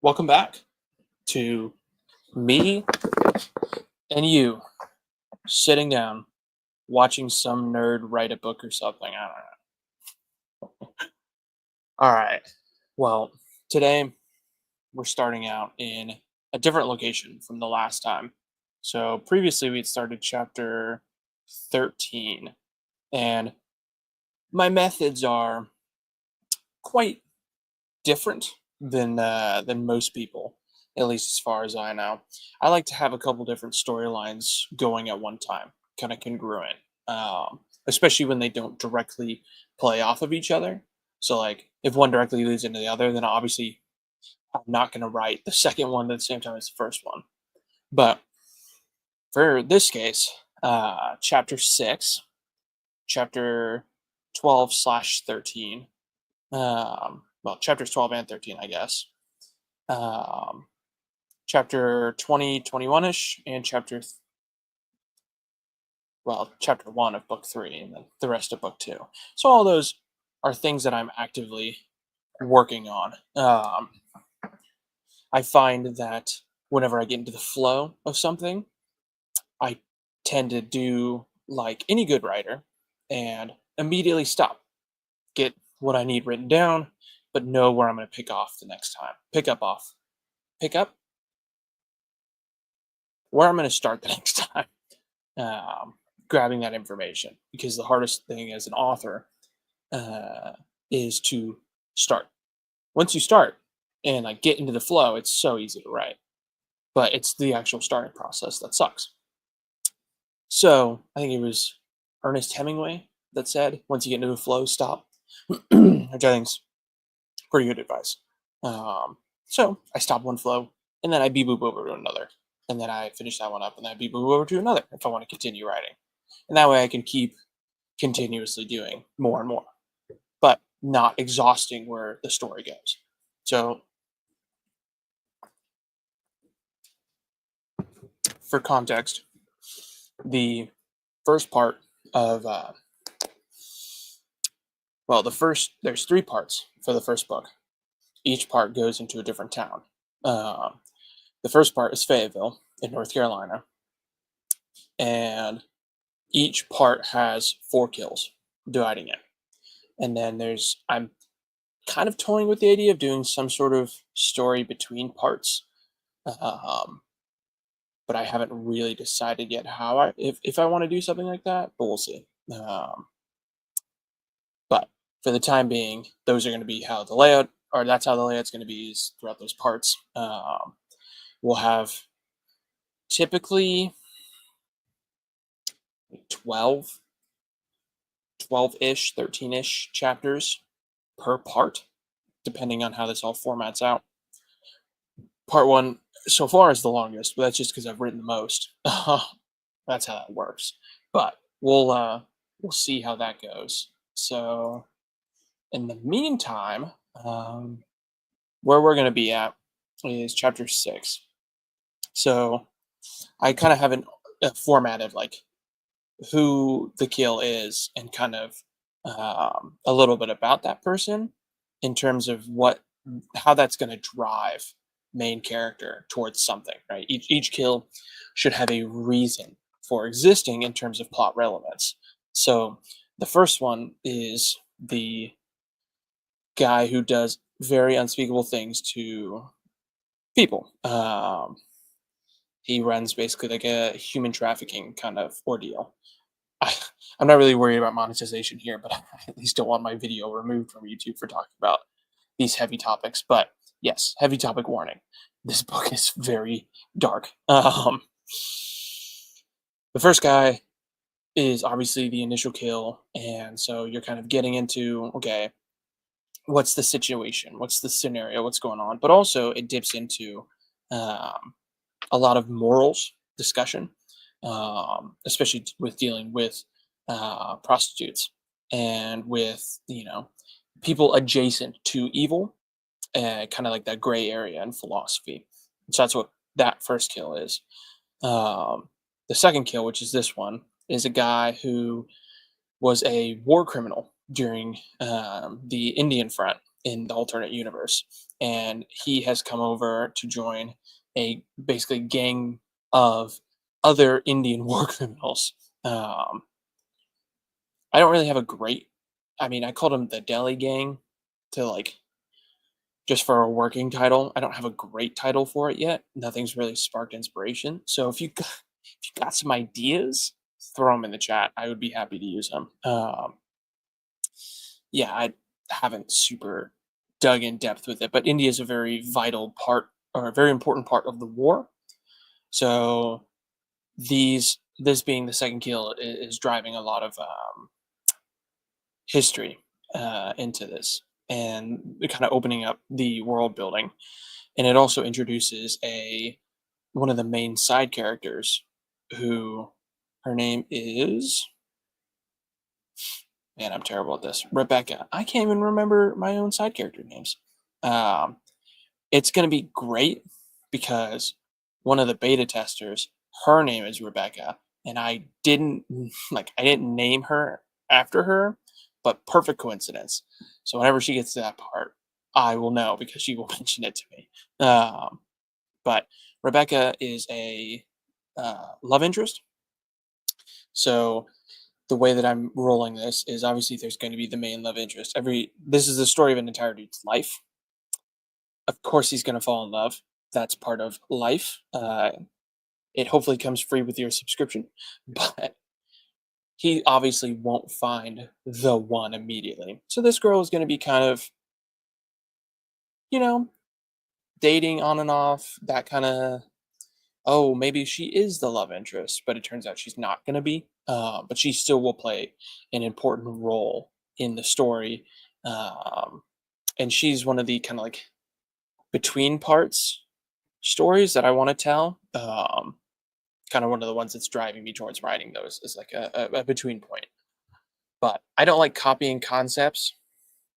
Welcome back to me and you sitting down watching some nerd write a book or something. I don't know. All right. Well, today we're starting out in a different location from the last time. So previously we had started chapter 13, and my methods are quite different than most people, at least as far as I know. I like to have a couple different storylines going at one time, kind of congruent, especially when they don't directly play off of each other. So, like, if one directly leads into the other, then obviously I'm not going to write the second one at the same time as the first one. But for this case, chapter 6, chapter 12/13, well, chapters 12 and 13, I guess. Um, chapter 20, 21-ish, and chapter 1 of book 3, and then the rest of book 2. So all those are things that I'm actively working on. I find that whenever I get into the flow of something, I tend to do like any good writer and immediately stop, get what I need written down, but know where I'm going to pick off the next time. Pick up where I'm going to start the next time. Grabbing that information, because the hardest thing as an author uh, is to start. Once you start and like get into the flow, it's so easy to write, but it's the actual starting process that sucks. So I think it was Ernest Hemingway that said, "Once you get into the flow, stop," which I think's pretty good advice. So I stop one flow, and then I beep boop over to another, and then I finish that one up, and then I beep boop over to another if I want to continue writing, and that way I can keep continuously doing more and more, but not exhausting where the story goes. So, for context, the first part of there's 3 parts for the first book. Each part goes into a different town. The first part is Fayetteville in North Carolina, and each part has 4 kills dividing it. And then I'm kind of toying with the idea of doing some sort of story between parts. But I haven't really decided yet if I want to do something like that, but we'll see. But for the time being, those are going to be how the layout, or that's how the layout's going to be, is throughout those parts. We'll have typically 12, 12-ish, 13-ish chapters per part, depending on how this all formats out. Part 1 so far is the longest, but that's just because I've written the most. That's how that works. But we'll see how that goes. So in the meantime, where we're going to be at is chapter 6. So I kind of have a format of like who the kill is, and kind of a little bit about that person in terms of how that's going to drive main character towards something, right? Each kill should have a reason for existing in terms of plot relevance. So the first one is the guy who does very unspeakable things to people. He runs basically like a human trafficking kind of ordeal. I'm not really worried about monetization here, but I at least don't want my video removed from YouTube for talking about these heavy topics. But yes, heavy topic warning. This book is very dark. The first guy is obviously the initial kill, and so you're kind of getting into, okay, what's the situation? What's the scenario? What's going on? But also it dips into a lot of morals discussion, especially with dealing with prostitutes and with people adjacent to evil, kind of like that gray area in philosophy. So that's what that first kill is. The second kill, which is this one, is a guy who was a war criminal during the Indian front, in the alternate universe, and he has come over to join a basically gang of other Indian war criminals. Um, I don't really have a great. I mean, I called them the Delhi Gang to like just for a working title. I don't have a great title for it yet. Nothing's really sparked inspiration. So if you got some ideas, throw them in the chat. I would be happy to use them. Yeah, I haven't super dug in depth with it, but India is a very vital part or a very important part of the war. So this being the second kill is driving a lot of history into this and kind of opening up the world building. And it also introduces a one of the main side characters who her name is, man, I'm terrible at this. Rebecca. I can't even remember my own side character names. Um, it's going to be great because one of the beta testers, her name is Rebecca, and I didn't I didn't name her after her, but perfect coincidence. So whenever she gets to that part, I will know because she will mention it to me. But Rebecca is a love interest. So the way that I'm rolling this is obviously there's going to be the main love interest. This is the story of an entire dude's life. Of course, he's going to fall in love. That's part of life. It hopefully comes free with your subscription, but he obviously won't find the one immediately. So this girl is going to be kind of, you know, dating on and off, that kind of, oh, maybe she is the love interest, but it turns out she's not going to be. But she still will play an important role in the story. Um, and she's one of the kind of like between parts stories that I want to tell. Kind of one of the ones that's driving me towards writing those is like a between point. But I don't like copying concepts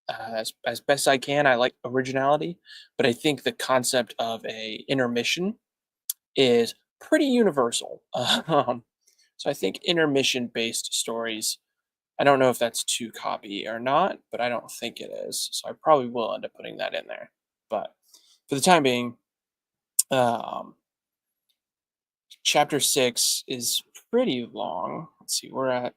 as best I can. I like originality, but I think the concept of a intermission is pretty universal. So I think intermission based stories. I don't know if that's too copy or not, but I don't think it is. So I probably will end up putting that in there. But for the time being, um, chapter 6 is pretty long. Let's see, we're at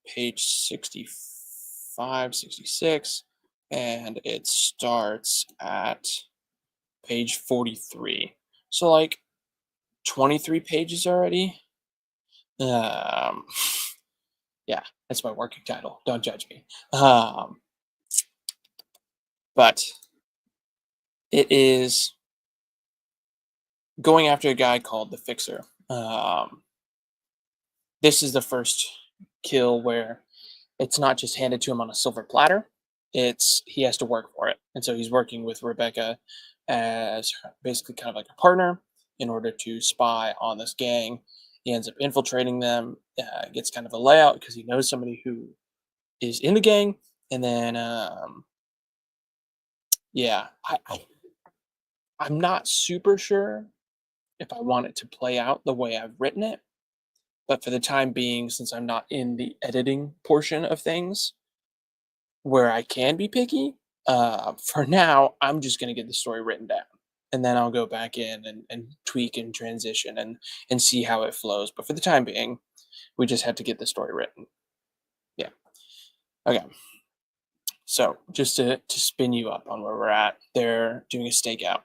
page 65, 66, and it starts at page 43. So, like, 23 pages already. Um, yeah, that's my working title. Don't judge me. But it is going after a guy called the Fixer. This is the first kill where it's not just handed to him on a silver platter. It's he has to work for it, and so he's working with Rebecca as basically kind of like a partner in order to spy on this gang. He ends up infiltrating them, gets kind of a layout because he knows somebody who is in the gang, and then yeah, I'm not super sure if I want it to play out the way I've written it, but for the time being, since I'm not in the editing portion of things, where I can be picky. For now, I'm just going to get the story written down, and then I'll go back in and tweak and transition and see how it flows. But for the time being, we just have to get the story written. Yeah. Okay. So just to spin you up on where we're at, they're doing a stakeout.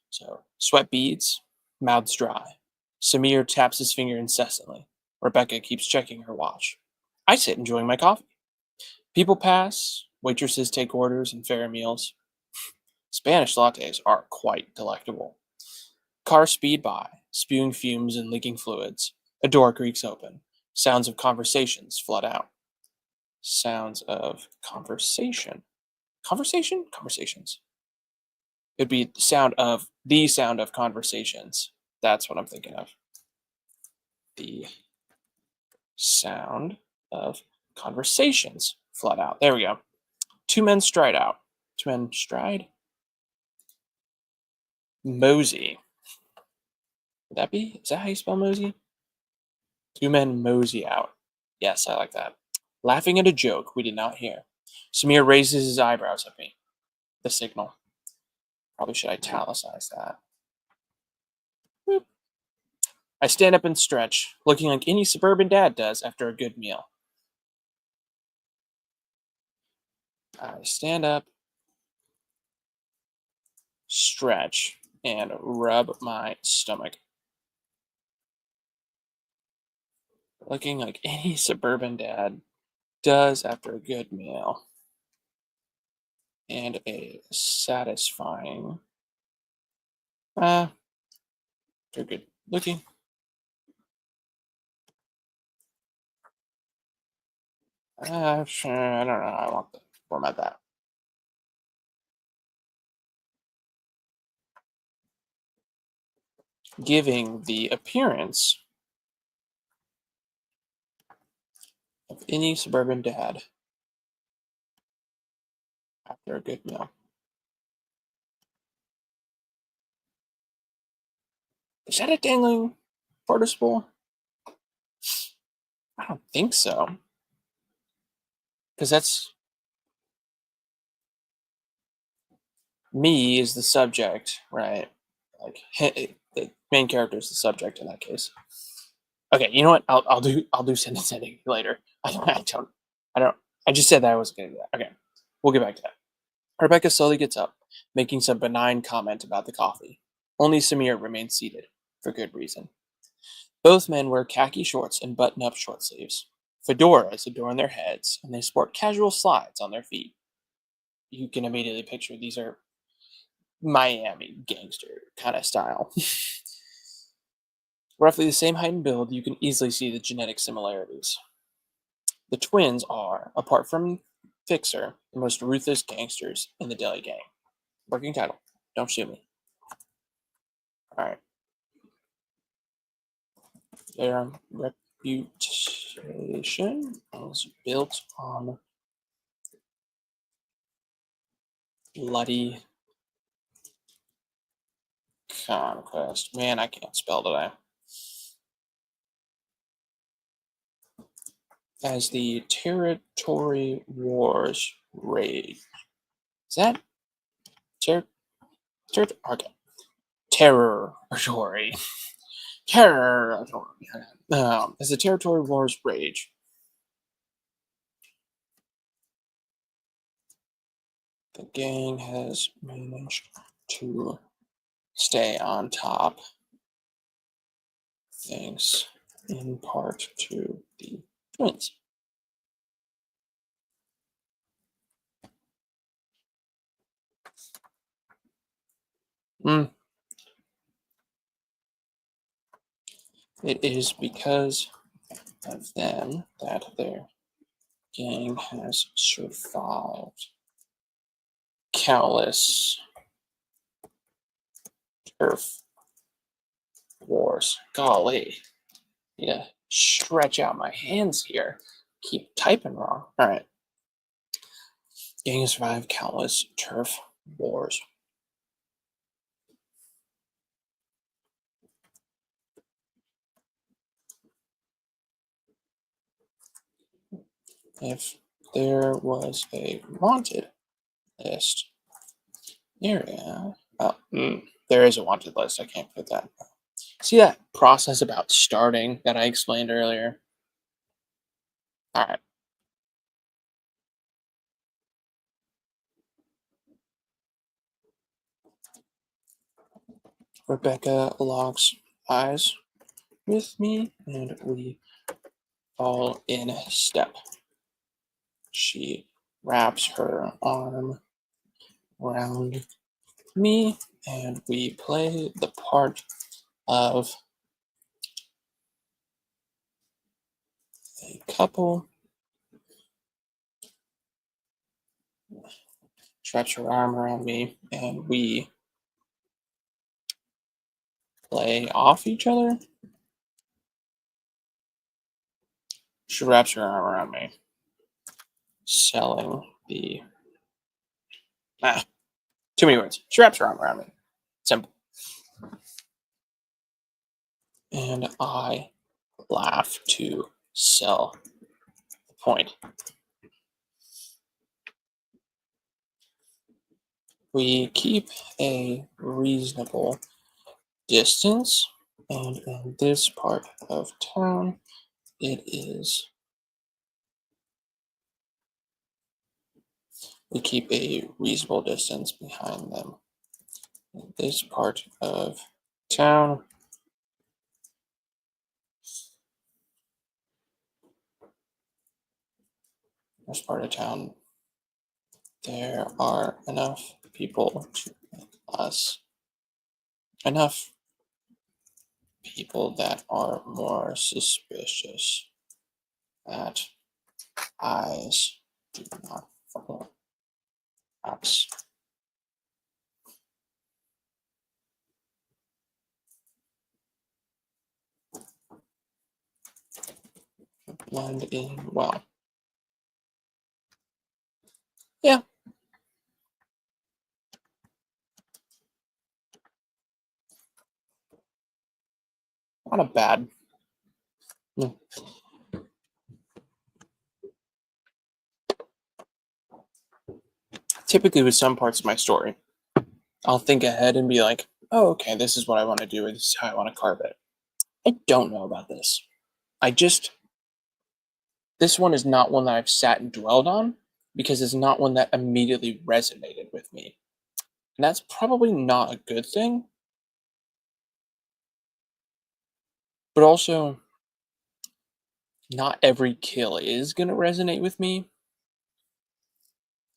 So sweat beads, mouths dry. Samir taps his finger incessantly. Rebecca keeps checking her watch. I sit enjoying my coffee. People pass, waitresses take orders and fare meals. Spanish lattes are quite delectable. Cars speed by, spewing fumes and leaking fluids. A door creaks open. Sounds of conversations flood out. Sounds of conversation. Conversation? Conversations. It'd be the sound of conversations. That's what I'm thinking of. The sound of conversations flood out. There we go. Two men stride out. Two men stride? Mosey. Would that be? Is that how you spell mosey? Two men mosey out. Yes, I like that. Laughing at a joke we did not hear. Samir raises his eyebrows at me. the signal. Probably should italicize that. Boop. I stand up and stretch, looking like any suburban dad does after a good meal. I stand up, stretch, and rub my stomach. Looking like any suburban dad does after a good meal. And a satisfying. They're good looking. Sure, I don't know. I want to format that. Giving the appearance of any suburban dad after a good meal. Is that a dangling participle? I don't think so. Because that's me is the subject, right? Like the main character is the subject in that case. Okay, you know what? I'll do sentence ending later. I don't I just said that I wasn't gonna do that. Okay. We'll get back to that. Rebecca slowly gets up, making some benign comment about the coffee. Only Samir remains seated, for good reason. Both men wear khaki shorts and button up short sleeves. Fedoras adorn their heads, and they sport casual slides on their feet. You can immediately picture these are Miami gangster kind of style. Roughly the same height and build, you can easily see the genetic similarities. The twins are, apart from Fixer, the most ruthless gangsters in the Delhi gang. Working title. Don't shoot me. Alright. Their reputation is built on bloody conquest. Man, I can't spell today. As the territory wars rage. Is that okay. Territory. Territory. As the territory wars rage, the gang has managed to stay on top, thanks in part to the twins. It is because of them that their gang has survived countless turf wars. Golly, need to stretch out my hands here. Keep typing wrong. All right. Gang has survived countless turf wars. If there was a wanted list area, there is a wanted list. I can't put that. See that process about starting that I explained earlier? All right. Rebecca locks eyes with me and we fall in step. She wraps her arm around me and we play the part of a couple. She wraps her arm around me and we play off each other. She wraps her arm around me, selling the too many words. She wraps her arm around me. Simple. And I laugh to sell the point. We keep a reasonable distance, and in this part of town, it is. We keep a reasonable distance behind them. In this part of town, this part of town, there are enough people to make us enough people that are more suspicious that eyes do not follow us. Blend in well. Yeah, not a bad. Mm. Typically, with some parts of my story, I'll think ahead and be like, oh, okay, this is what I want to do, or this is how I want to carve it. I don't know about this. I just, this one is not one that I've sat and dwelled on because it's not one that immediately resonated with me. And that's probably not a good thing, but also, not every kill is going to resonate with me.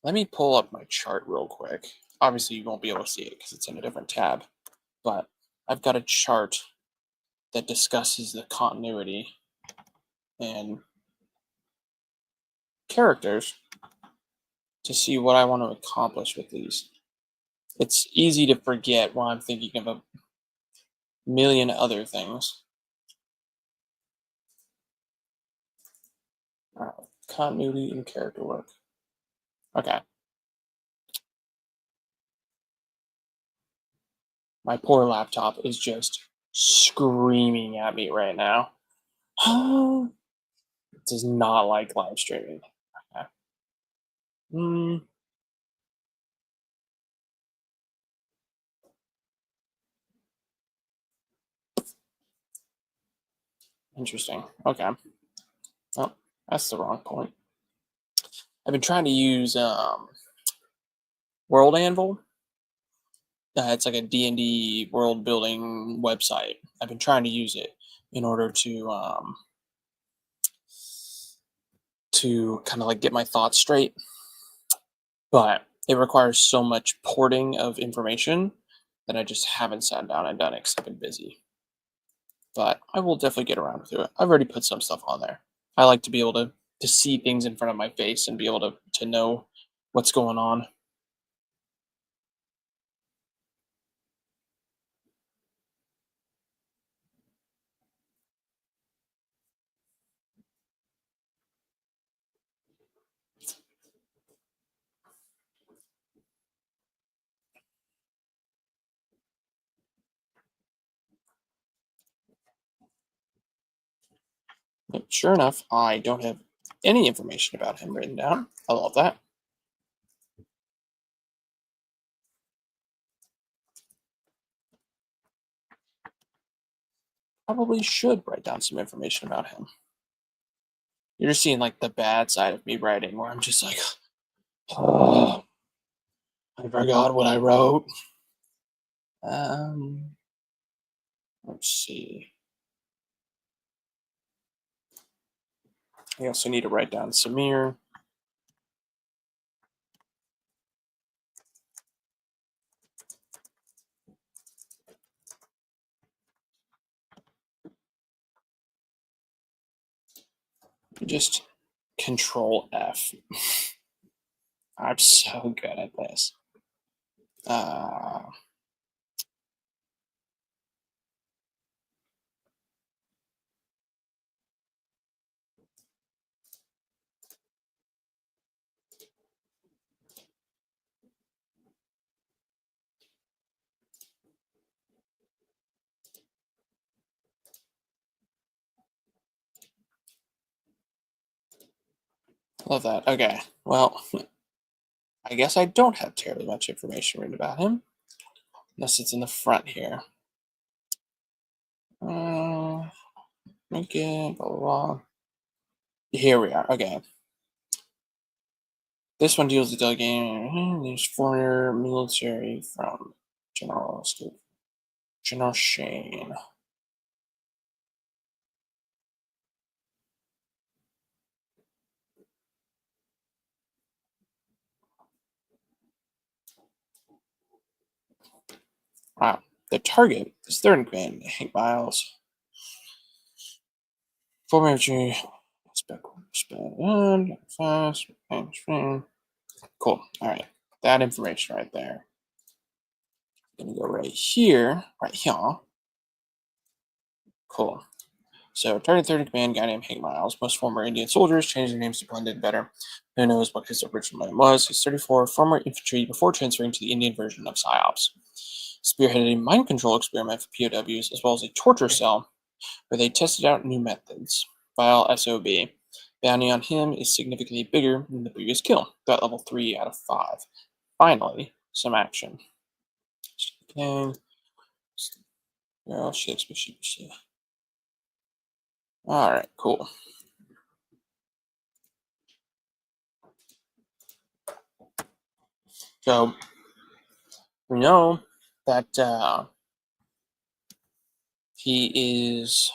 Let me pull up my chart real quick. Obviously, you won't be able to see it because it's in a different tab, but I've got a chart that discusses the continuity and characters to see what I want to accomplish with these. It's easy to forget while I'm thinking of a million other things. Continuity and character work. Okay. My poor laptop is just screaming at me right now. It does not like live streaming. Okay. Hmm. Interesting. Okay. Oh, that's the wrong point. I've been trying to use World Anvil. It's like a D&D world building website. I've been trying to use it in order to kind of like get my thoughts straight, but it requires so much porting of information that I just haven't sat down and done it because I've been busy. But I will definitely get around to it. I've already put some stuff on there. I like to be able to see things in front of my face and be able to know what's going on. Yep, sure enough, I don't have any information about him written down. I love that. Probably should write down some information about him. You're just seeing like the bad side of me writing, where I'm just like, oh, I forgot what I wrote. Um, let's see. I also need to write down Samir. Just Control F. I'm so good at this. Uh, love that. Okay. Well, I guess I don't have terribly much information written about him, unless it's in the front here. Uh, Lincoln, blah, blah, blah. Here we are. Okay. This one deals with delegating. There's former military from General Shane. Wow. The target is third in command, Hank Miles. Former military. Fast. Cool. All right. That information right there. Gonna go right here. Right here. Cool. So, target third in command, guy named Hank Miles. Most former Indian soldiers changed their names to blend in better. Who knows what his original name was? He's 34, former infantry before transferring to the Indian version of PSYOPs. Spearheaded a mind control experiment for POWs as well as a torture cell where they tested out new methods. File SOB. Bounty on him is significantly bigger than the previous kill. Got level 3 out of 5. Finally, some action. Okay. Oh, shit. Alright, cool. So, we know that he is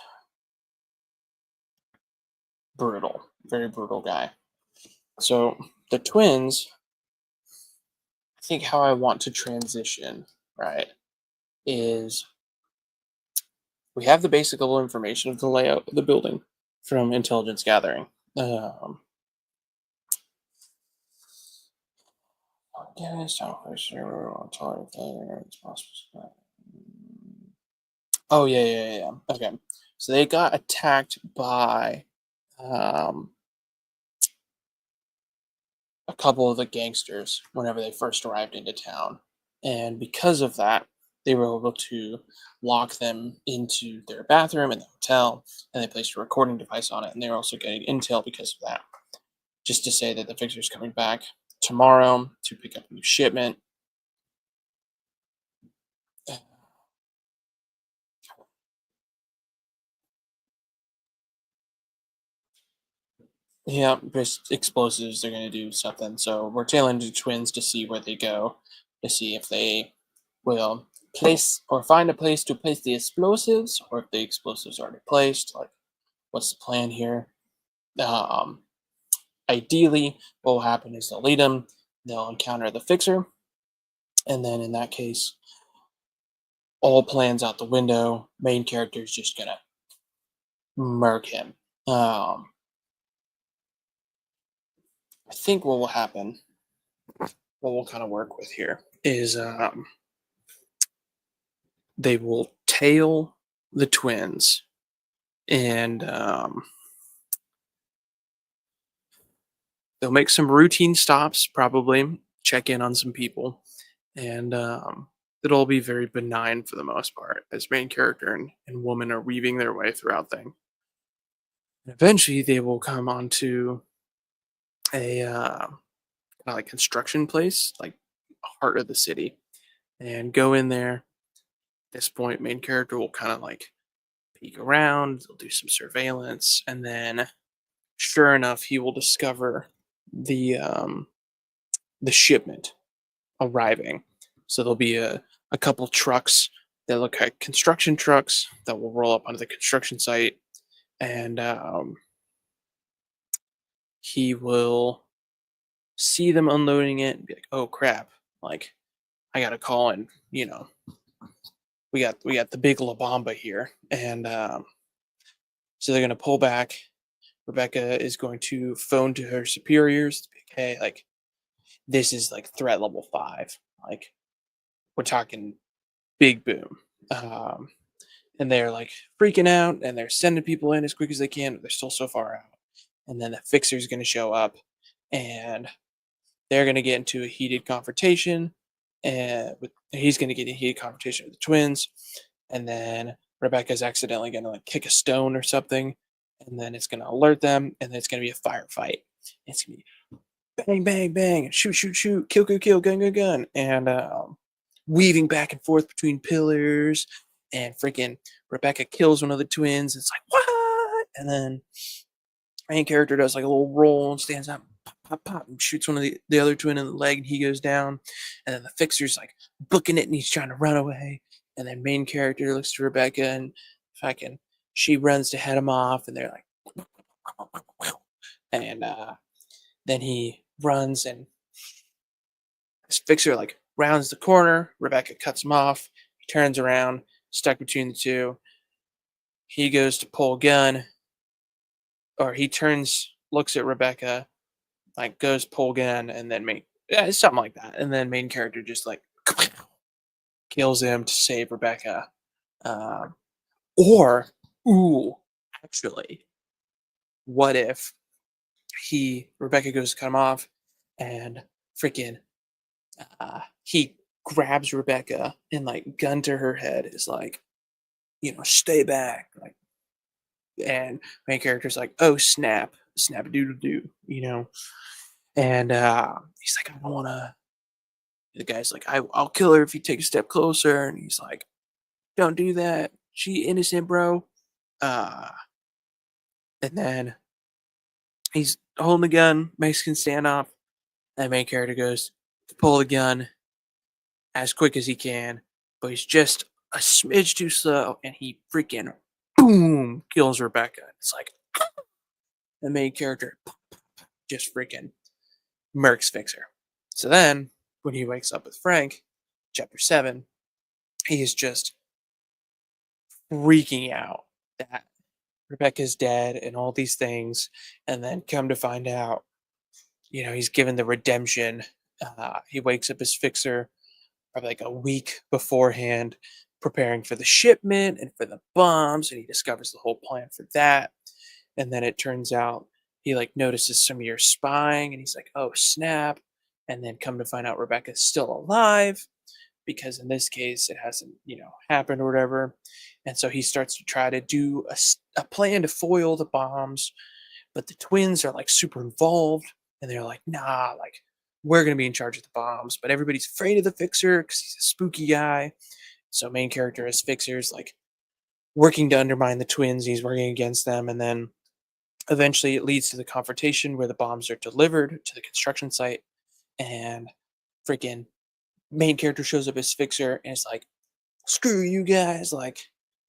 brutal. Very brutal guy. So, the twins, I think how I want to transition, right, is we have the basic level information of the layout of the building from intelligence gathering. Um, oh yeah. Okay, so they got attacked by um, a couple of the gangsters whenever they first arrived into town, and because of that, they were able to lock them into their bathroom in the hotel, and they placed a recording device on it, and they were also getting intel because of that. Just to say that the fixer's coming back tomorrow to pick up a new shipment. Yeah, just explosives. They're going to do something. So we're tailing the twins to see where they go, to see if they will place or find a place to place the explosives, or if the explosives are already placed. Like, what's the plan here? Um, Ideally, what will happen is they'll lead them. They'll encounter the fixer, and then in that case, all plans out the window. Main character is just gonna murk him. Um, I think what will happen, what we'll kind of work with here, is they will tail the twins and they'll make some routine stops, probably check in on some people, and it'll all be very benign for the most part as main character and woman are weaving their way throughout things. Eventually, they will come onto a like construction place, like heart of the city, and go in there. At this point, main character will kind of like peek around, they'll do some surveillance, and then sure enough, he will discover the shipment arriving. So there'll be a couple trucks that look like construction trucks that will roll up onto the construction site, and he will see them unloading it and be like, "Oh crap! Like I got to call and we got the big La Bamba here," and so they're gonna pull back. Rebecca is going to phone to her superiors, to be like, "Hey, like this is like threat level 5. Like we're talking big boom." Um, and they're like freaking out and they're sending people in as quick as they can, but they're still so far out. And then the fixer's going to show up and they're going to get into a heated confrontation. And he's going to get in a heated confrontation with the twins. And then Rebecca's accidentally going to like kick a stone or something. And then it's going to alert them. And then it's going to be a firefight. It's going to be bang, bang, bang, shoot, shoot, shoot, kill, kill, kill, gun, gun, gun, and weaving back and forth between pillars, and freaking Rebecca kills one of the twins. It's like what? And then main character does like a little roll and stands up, pop, pop, pop, and shoots one of the other twin in the leg, and he goes down. And then the fixer's like booking it, and he's trying to run away. And then main character looks to Rebecca, and fucking she runs to head him off, and they're like, and then he runs, and his fixer like rounds the corner. Rebecca cuts him off. He turns around, stuck between the two. He goes to pull a gun, or he turns, looks at Rebecca, like goes pull gun, and then yeah, something like that. And then main character just like kills him to save Rebecca. Um, or ooh, actually, what if Rebecca goes to cut him off, and freaking he grabs Rebecca and like gun to her head is like, stay back, like, and main character's like, oh snap, snap a doodle doo. And he's like, I don't want to. The guy's like, I'll kill her if you take a step closer, and he's like, don't do that. She innocent, bro. Uh, and then he's holding the gun, Mexican standoff, and main character goes to pull the gun as quick as he can, but he's just a smidge too slow, and he freaking boom kills Rebecca. It's like the main character just freaking murks Fixer. So then, when he wakes up with Frank, chapter 7, he is just freaking out that Rebecca's dead and all these things. And then come to find out, he's given the redemption. He wakes up as Fixer probably like a week beforehand, preparing for the shipment and for the bombs. And he discovers the whole plan for that. And then it turns out he like notices some of your spying, and he's like, oh snap. And then come to find out Rebecca's still alive, because in this case it hasn't happened or whatever. And so he starts to try to do a plan to foil the bombs, but the twins are like super involved, and they're like, nah, like we're going to be in charge of the bombs, but everybody's afraid of the Fixer because he's a spooky guy. So main character as Fixer's like working to undermine the twins, he's working against them. And then eventually it leads to the confrontation where the bombs are delivered to the construction site, and freaking main character shows up as Fixer, and it's like, screw you guys, like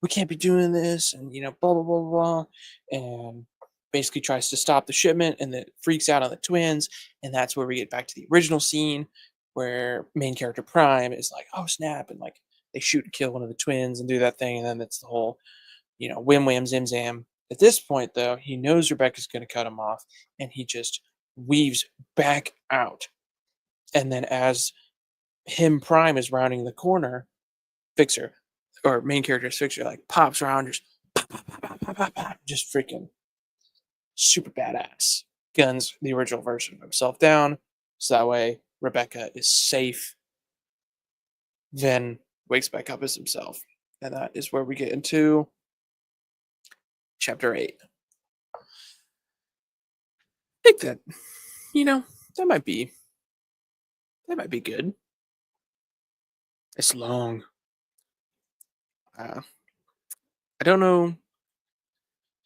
we can't be doing this, and blah blah blah blah, and basically tries to stop the shipment, and it freaks out on the twins. And that's where we get back to the original scene where main character Prime is like, oh snap, and like they shoot and kill one of the twins and do that thing, and then it's the whole whim wham zim zam. At this point though, he knows Rebecca's going to cut him off, and he just weaves back out. And then as him Prime is rounding the corner, Fixer, or main character's Fixer, like pops around, just pop, pop, pop, pop, pop, pop, pop, just freaking super badass. Guns the original version of himself down, so that way Rebecca is safe. Then wakes back up as himself, and that is where we get into chapter 8. I think that you know that might be good. It's long. I don't know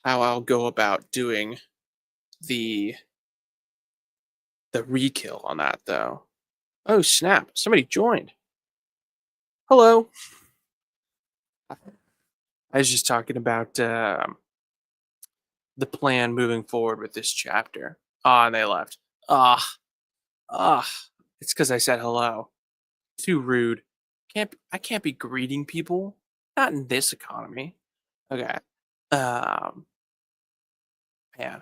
how I'll go about doing the re-kill on that though. Oh snap! Somebody joined. Hello. I was just talking about the plan moving forward with this chapter. Ah, and they left. Ah, ah. It's because I said hello. Too rude. I can't be greeting people. Not in this economy. Okay. Um. Man.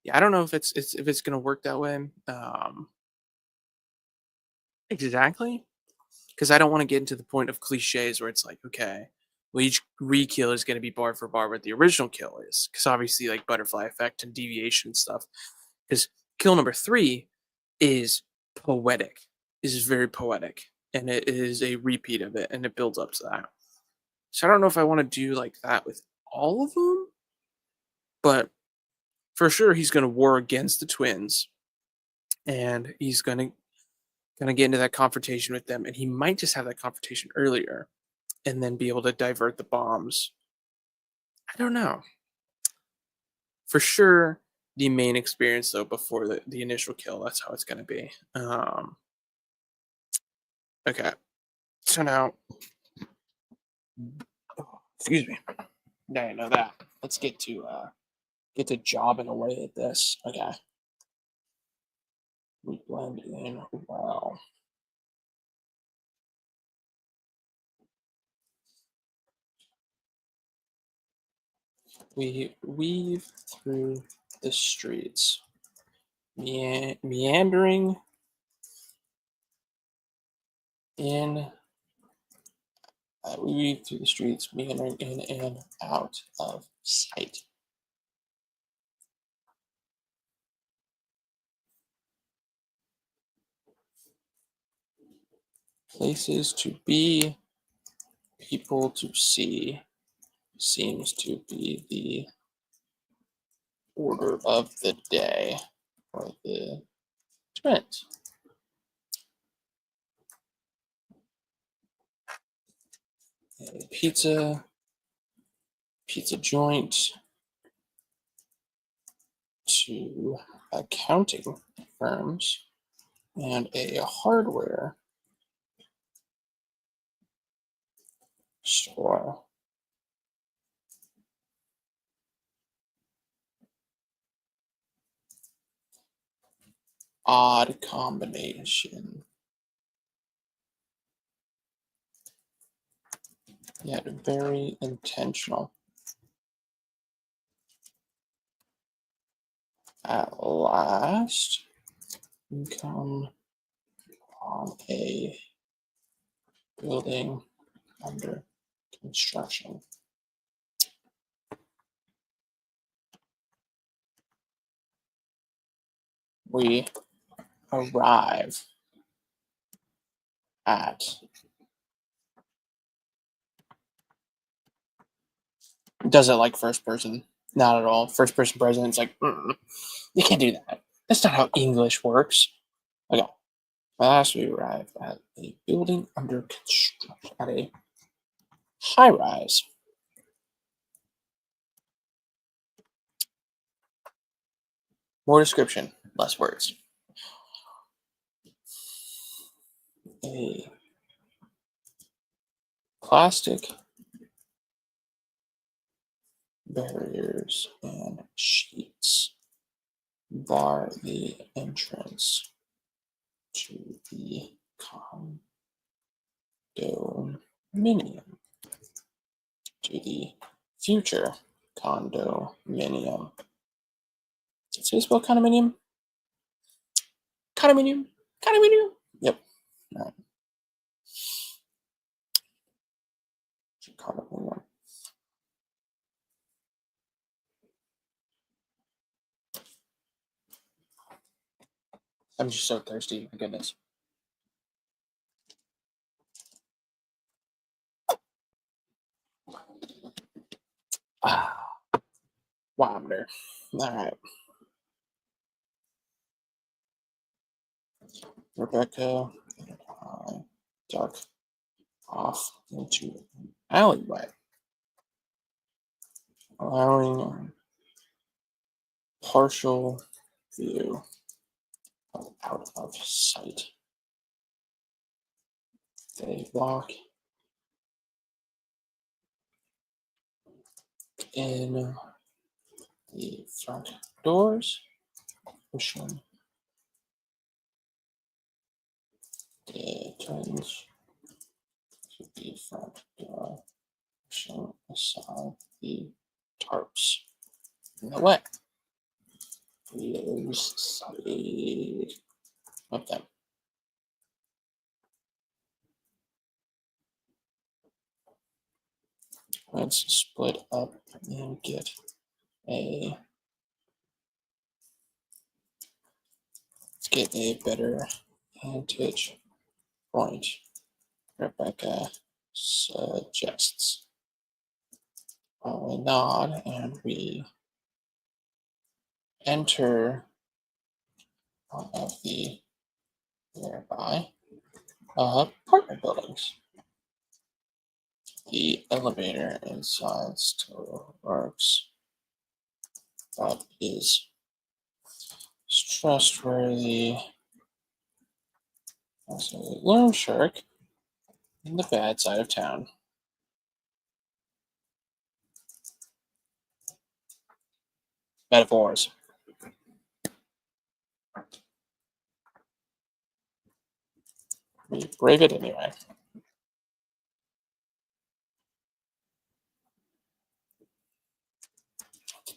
Yeah, I don't know if it's gonna work that way. Exactly. Because I don't want to get into the point of cliches where it's like, okay, well, each re-kill is going to be bar for bar what the original kill is. Because obviously, like butterfly effect and deviation and stuff. Because kill number 3 is poetic, is very poetic, and it is a repeat of it, and it builds up to that. So I don't know if I want to do like that with all of them, but for sure he's going to war against the twins, and he's gonna get into that confrontation with them, and he might just have that confrontation earlier, and then be able to divert the bombs. I don't know. For sure, the main experience though before the initial kill. That's how it's gonna be. Okay. So now, excuse me. Now you know that. Let's get to jobbing away at this. Okay. We blend in well. We weave through the streets, meandering in. We weave through the streets, meandering in and out of sight. Places to be, people to see, seems to be the order of the day for the twins. A pizza joint, to accounting firms, and a hardware store. Odd combination. Yet very intentional. At last, we come on a building under construction. We arrive at does it like first person? Not at all. First person present. It's like you can't do that. That's not how English works. Okay. Last we arrived at a building under construction at a high rise. More description, less words. A plastic barriers and sheets bar the entrance to the condominium, to the future condominium. Did it spell condominium? Condominium? Condominium? Yep. All right. Condominium. I'm just so thirsty. My goodness. Wander. All right. Rebecca and I duck off into an alleyway, allowing partial view out of sight. They walk in the front doors, pushing the twins to the front door, pushing aside the tarps in the way. Lose sight of them. Let's split up and get a better vantage point, Rebecca suggests. We nod and we enter one of the nearby apartment buildings. The elevator inside still works, but is trustworthy as a loan shark in the bad side of town. Metaphors. We brave it anyway.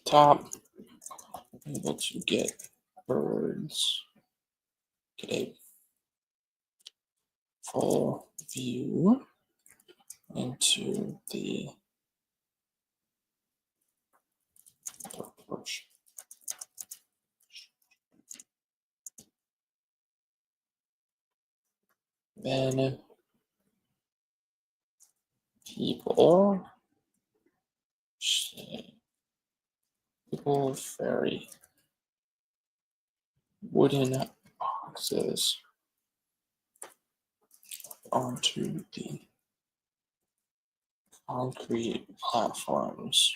Top, able to get birds, get a full view into the porch. Then people ferry wooden boxes onto the concrete platforms,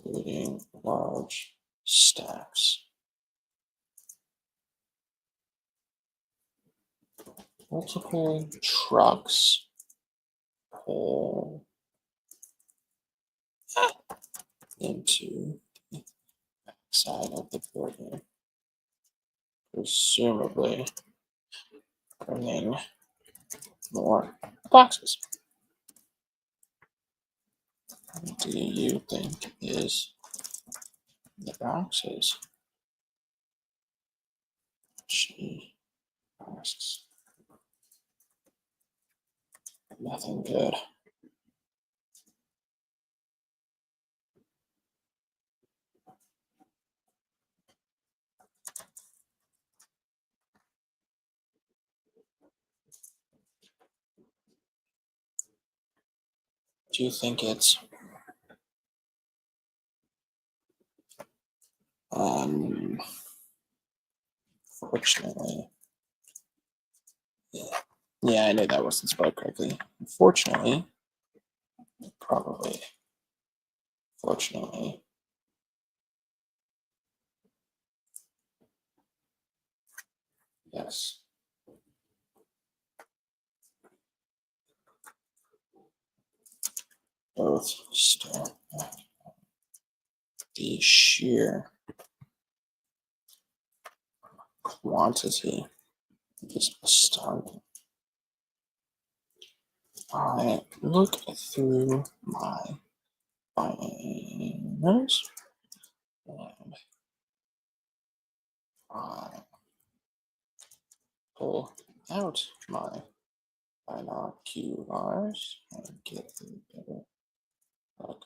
creating large stacks. Multiple trucks pull into the side of the building, presumably bringing more boxes. What do you think is the boxes? She asks. Nothing good. Do you think it's fortunately, yeah, I knew that wasn't spelled correctly. Unfortunately, probably, fortunately, yes. Both stare at the sheer quantity is astounding. I look through my binoculars and I pull out my binoculars and get a better look.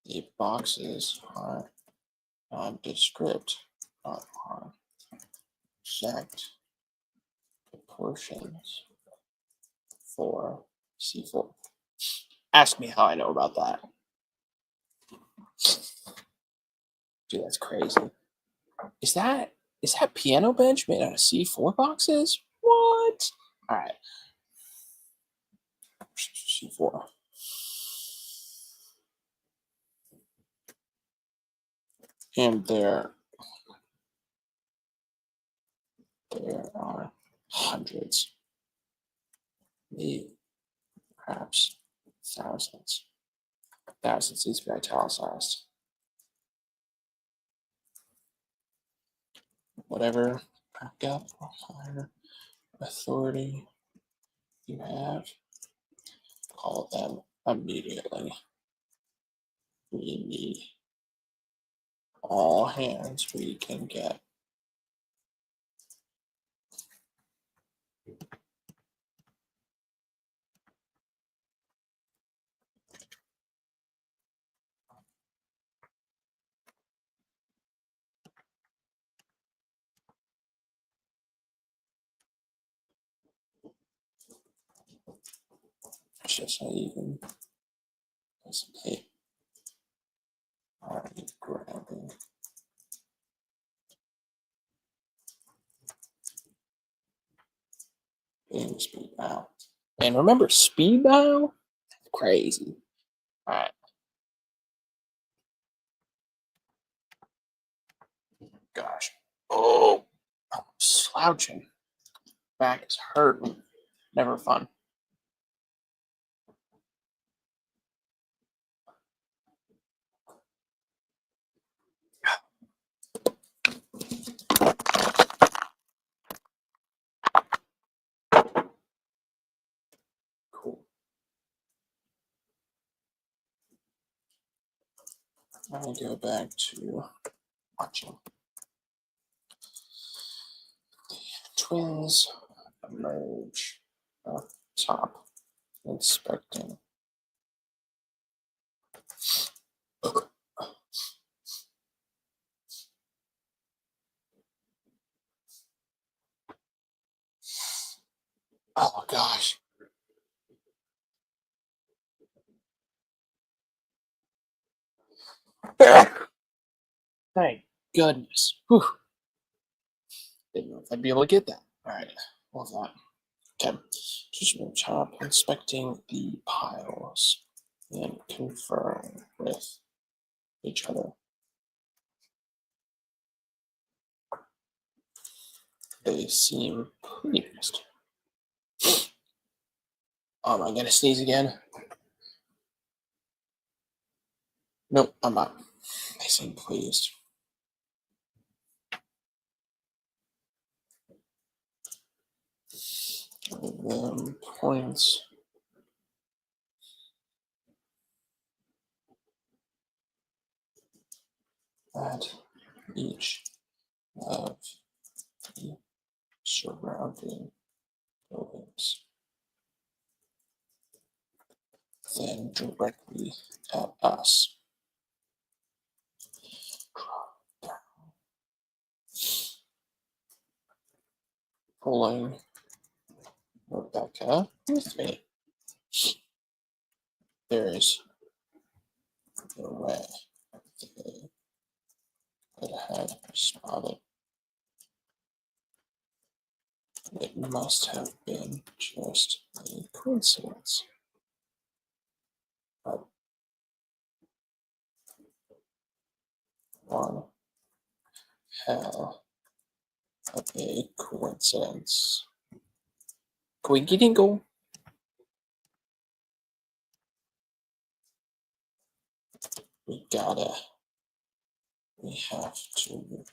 The boxes are nondescript, not are exact proportions for C4. Ask me how I know about that. Dude, that's crazy. Is that piano bench made out of C4 boxes? What? All right. C4. And there are hundreds, maybe perhaps thousands. Thousands needs to be italicized. Whatever backup or higher authority you have, call them immediately. We need all hands we can get. Just not even hesitate. Already grabbing in speed dial. And remember, speed dial? Crazy. All right, gosh. Oh, I'm slouching. Back is hurting. Never fun. Cool. Let me go back to watching twins emerge up top, inspecting. Oh gosh. Thank goodness. Whew. Didn't know if I'd be able to get that. All right. Love that. Okay. Just move top, inspecting the piles and confirm with each other. They seem pleased. Am I gonna sneeze again? Nope, I'm not. They seem pleased. Give them points. At each of the surrounding buildings. Then directly at us. Pulling Rebecca with me. There is no way they could have spotted. It must have been just a coincidence. But one hell of a coincidence. Quinky Dingle. We have to move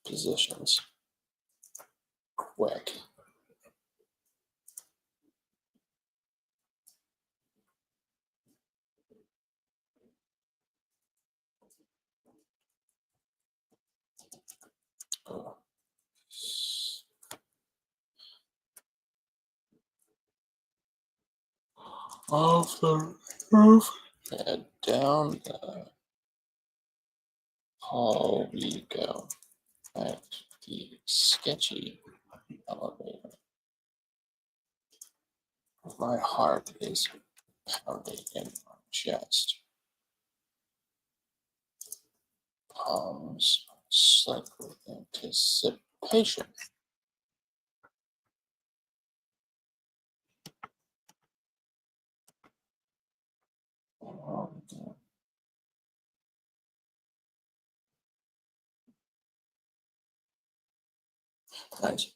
positions quick. Oh. Off the roof and down the hall we go. At the sketchy elevator. My heart is pounding in my chest. Palms slick with anticipation. Nice.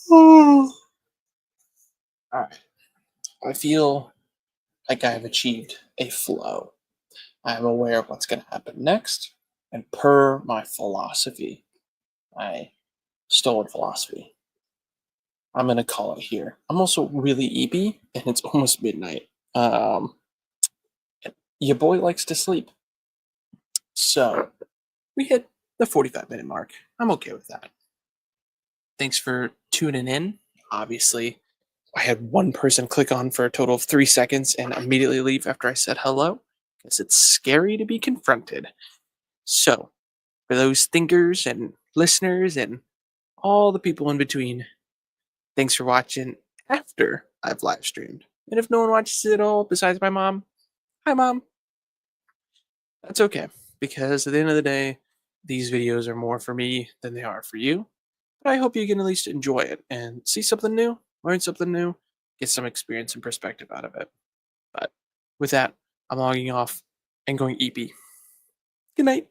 All right. I feel like I have achieved a flow. I am aware of what's going to happen next, and per my philosophy, my stolen philosophy, I'm going to call it here. I'm also really eepy, and it's almost midnight. Your boy likes to sleep. So we hit the 45-minute mark. I'm okay with that. Thanks for tuning in. Obviously, I had one person click on for a total of 3 seconds and immediately leave after I said hello because it's scary to be confronted. So, for those thinkers and listeners and all the people in between, thanks for watching after I've live streamed. And if no one watches it at all besides my mom, hi, Mom. That's okay because at the end of the day, these videos are more for me than they are for you. but I hope you can at least enjoy it and see something new, learn something new, get some experience and perspective out of it. But with that, I'm logging off and going EP. Good night.